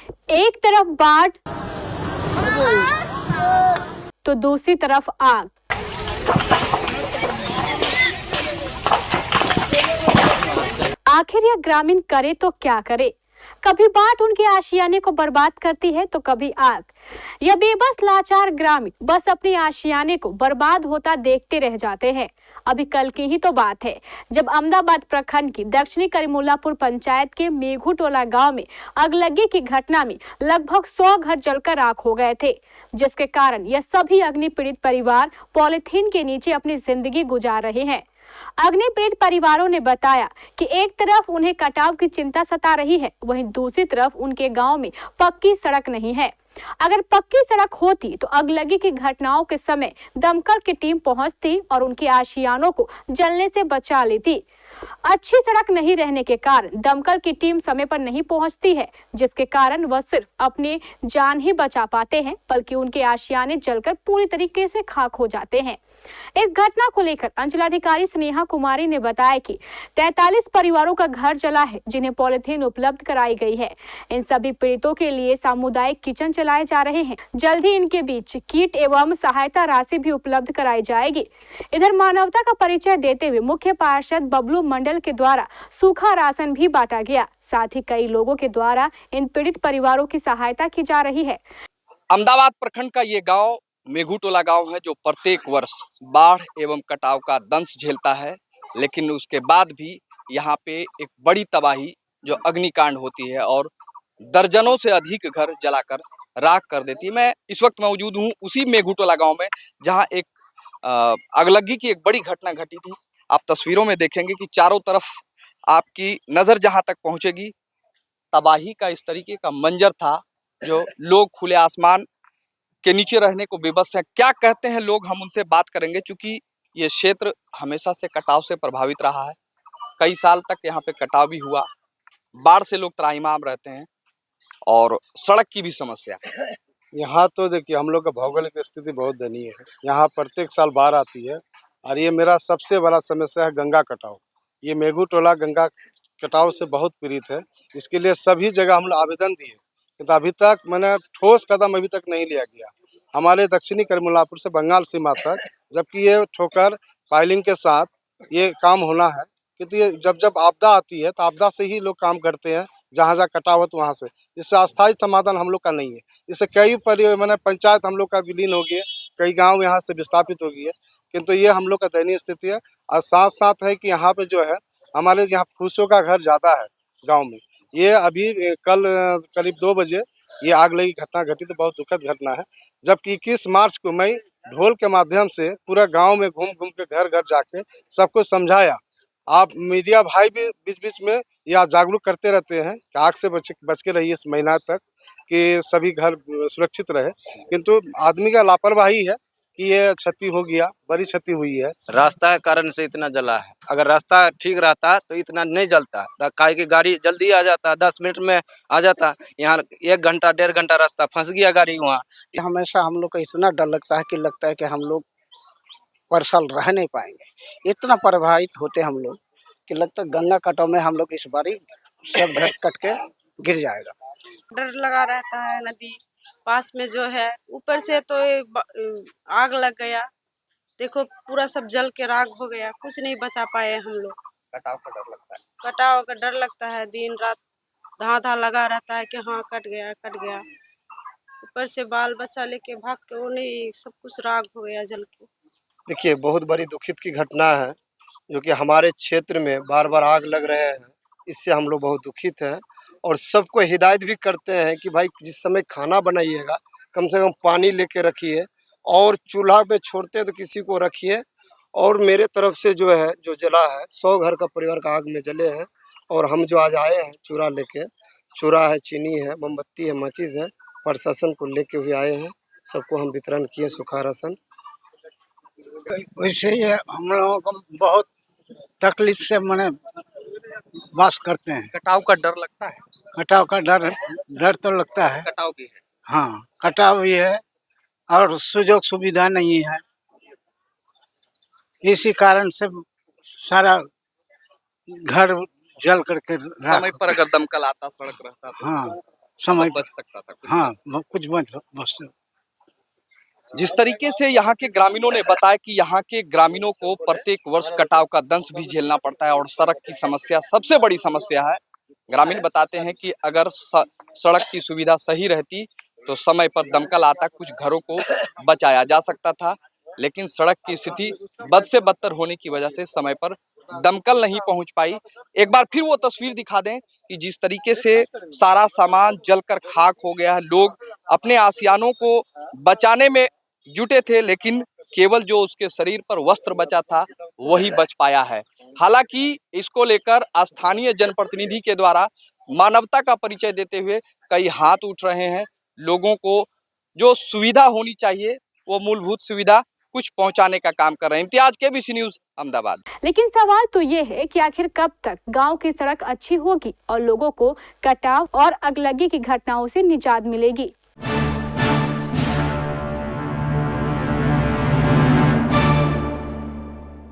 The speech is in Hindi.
एक तरफ बाढ़ तो दूसरी तरफ आग। आखिर यह ग्रामीण करे तो क्या करे? कभी बाढ़ उनके आशियाने को बर्बाद करती है तो कभी आग। यह बेबस लाचार ग्रामीण बस अपने आशियाने को बर्बाद होता देखते रह जाते हैं। अभी कल की ही तो बात है जब अहमदाबाद प्रखंड की दक्षिणी करीमुल्लापुर पंचायत के मेघू टोला गांव में अगलगी की घटना में लगभग 100 घर जलकर राख हो गए थे, जिसके कारण यह सभी अग्नि पीड़ित परिवार पॉलिथीन के नीचे अपनी जिंदगी गुजार रहे हैं। अग्नि पीड़ित परिवारों ने बताया कि एक तरफ उन्हें कटाव की चिंता सता रही है, वहीं दूसरी तरफ उनके गांव में पक्की सड़क नहीं है। अगर पक्की सड़क होती तो अगलगी की घटनाओं के समय दमकल की टीम पहुंचती और उनके आशियानों को जलने से बचा लेती। अच्छी सड़क नहीं रहने के कारण दमकल की टीम समय पर नहीं पहुंचती है, जिसके कारण वह सिर्फ अपने जान ही बचा पाते हैं, बल्कि उनके आशियाने जलकर पूरी तरीके से खाक हो जाते हैं। इस घटना को लेकर अंचलाधिकारी स्नेहा कुमारी ने बताया कि 43 परिवारों का घर जला है, जिन्हें पॉलिथीन उपलब्ध कराई गई है। इन सभी पीड़ितों के लिए सामुदायिक किचन चलाए जा रहे हैं। जल्द ही इनके बीच किट एवं सहायता राशि भी उपलब्ध कराई जाएगी। इधर मानवता का परिचय देते हुए मुख्य पार्षद बबलू मंडल के द्वारा सूखा राशन भी बांटा गया। साथ ही कई लोगों के द्वारा इन पीड़ित परिवारों की सहायता की जा रही है। अहमदाबाद प्रखंड का ये गांव मेघू टोला गांव है, जो प्रत्येक वर्ष बाढ़ एवं कटाव का दंश झेलता है, लेकिन उसके बाद भी यहाँ पे एक बड़ी तबाही जो अग्निकांड होती है और दर्जनों से अधिक घर जलाकर राख कर देती है। मैं इस वक्त मौजूद हूँ उसी मेघू टोला गांव में, जहाँ एक अगलगी की एक बड़ी घटना घटी थी। आप तस्वीरों में देखेंगे कि चारों तरफ आपकी नजर जहां तक पहुंचेगी, तबाही का इस तरीके का मंजर था, जो लोग खुले आसमान के नीचे रहने को बेबस हैं। क्या कहते हैं लोग, हम उनसे बात करेंगे, क्योंकि ये क्षेत्र हमेशा से कटाव से प्रभावित रहा है। कई साल तक यहाँ पे कटाव भी हुआ, बाढ़ से लोग त्राहिमाम रहते हैं और सड़क की भी समस्या। यहाँ तो देखिए हम लोग का भौगोलिक स्थिति बहुत दयनीय है। यहाँ प्रत्येक साल बाढ़ आती है और ये मेरा सबसे बड़ा समस्या है गंगा कटाव। ये मेघू टोला गंगा कटाव से बहुत पीड़ित है। इसके लिए सभी जगह हम लोग आवेदन दिए, किंतु अभी तक मैंने ठोस कदम अभी तक नहीं लिया गया। हमारे दक्षिणी करीमुल्लापुर से बंगाल सीमा तक, जबकि ये ठोकर पाइलिंग के साथ ये काम होना है, क्योंकि ये जब आपदा आती है तो आपदा से ही लोग काम करते हैं, जहाँ जहाँ कटाव तो वहाँ से। इससे अस्थायी समाधान हम लोग का नहीं है। इससे कई मैंने पंचायत हम लोग का विलीन हो गई है, कई गांव यहाँ से विस्थापित हो गई है, किंतु ये हम लोग का दयनीय स्थिति है। और साथ साथ है कि यहाँ पे जो है हमारे यहाँ फूसों का घर ज़्यादा है गांव में। ये अभी कल करीब 2 बजे ये आग लगी घटना घटी, तो बहुत दुखद घटना है। जबकि 21 मार्च को मैं ढोल के माध्यम से पूरा गांव में घूम घूम के घर घर जाके सबको समझाया। आप मीडिया भाई भी बीच बीच में या जागरूक करते रहते हैं कि आग से बच के रहिए इस महीना तक, कि सभी घर सुरक्षित रहे, किंतु आदमी का लापरवाही है कि ये क्षति हो गया, बड़ी क्षति हुई है। रास्ता के कारण से इतना जला है। अगर रास्ता ठीक रहता तो इतना नहीं जलता। काहे की गाड़ी जल्दी आ जाता, 10 मिनट में आ जाता। यहाँ 1 घंटा 1.5 घंटा रास्ता, फंस गया गाड़ी वहाँ। हमेशा हम लोग को इतना डर लगता है कि हम लोग परसाल रह नहीं पाएंगे। इतना प्रभावित होते हम लोग कि लगता है गंगा कटाव में हम लोग इस बारी सब घर कट के गिर जाएगा। डर लगा रहता है। नदी पास में जो है, ऊपर से तो आग लग गया, देखो पूरा सब जल के राख हो गया, कुछ नहीं बचा पाए हम लोग। कटाव का डर लगता है, कटाव का डर लगता है, दिन रात धां लगा रहता है कि हाँ कट गया। ऊपर से बाल बच्चा लेके भाग के वो नहीं, सब कुछ राख हो गया जल के। देखिए बहुत बड़ी दुखित की घटना है, जो कि हमारे क्षेत्र में बार बार आग लग रहे हैं। इससे हम लोग बहुत दुखित हैं और सबको हिदायत भी करते हैं कि भाई जिस समय खाना बनाइएगा कम से कम पानी लेके रखिए, और चूल्हा पे छोड़ते हैं तो किसी को रखिए। और मेरे तरफ से जो है, जो जला है 100 घर का परिवार का आग में जले हैं। और हम जो आज आए हैं चूरा लेके, चूरा है, चीनी है, मोमबत्ती है, माचिस है, प्रशासन को लेके हुए आए हैं। सबको हम वितरण किए सूखा राशन। वैसे ये हम लोगों को बहुत तकलीफ से मने वास करते हैं। कटाव का डर लगता है। कटाव का डर तो लगता है। कटाव भी है, हाँ कटाव भी है और सुजोग सुविधा नहीं है। इसी कारण से सारा घर जल करके समय पर अगर दमकल आता, सड़क रहता तो। हाँ समय बच सकता था कुछ। हाँ कुछ बस जिस तरीके से यहाँ के ग्रामीणों ने बताया कि यहाँ के ग्रामीणों को प्रत्येक वर्ष कटाव का दंश भी झेलना पड़ता है और सड़क की समस्या सबसे बड़ी समस्या है। ग्रामीण बताते हैं कि अगर सड़क की सुविधा सही रहती तो समय पर दमकल आता, कुछ घरों को बचाया जा सकता था, लेकिन सड़क की स्थिति बद से बदतर होने की वजह से समय पर दमकल नहीं पहुंच पाई। एक बार फिर वो तस्वीर दिखा दें कि जिस तरीके से सारा सामान जलकर खाक हो गया है, लोग अपने आशियानों को बचाने में जुटे थे, लेकिन केवल जो उसके शरीर पर वस्त्र बचा था वही बच पाया है। हालांकि इसको लेकर स्थानीय जनप्रतिनिधि के द्वारा मानवता का परिचय देते हुए कई हाथ उठ रहे हैं। लोगों को जो सुविधा होनी चाहिए वो मूलभूत सुविधा कुछ पहुंचाने का काम कर रहे हैं। Imtiaz, KBC news, Ahmedabad. लेकिन सवाल तो ये है कि आखिर कब तक गांव की सड़क अच्छी होगी और लोगों को कटाव और अगलगी की घटनाओं से निजात मिलेगी।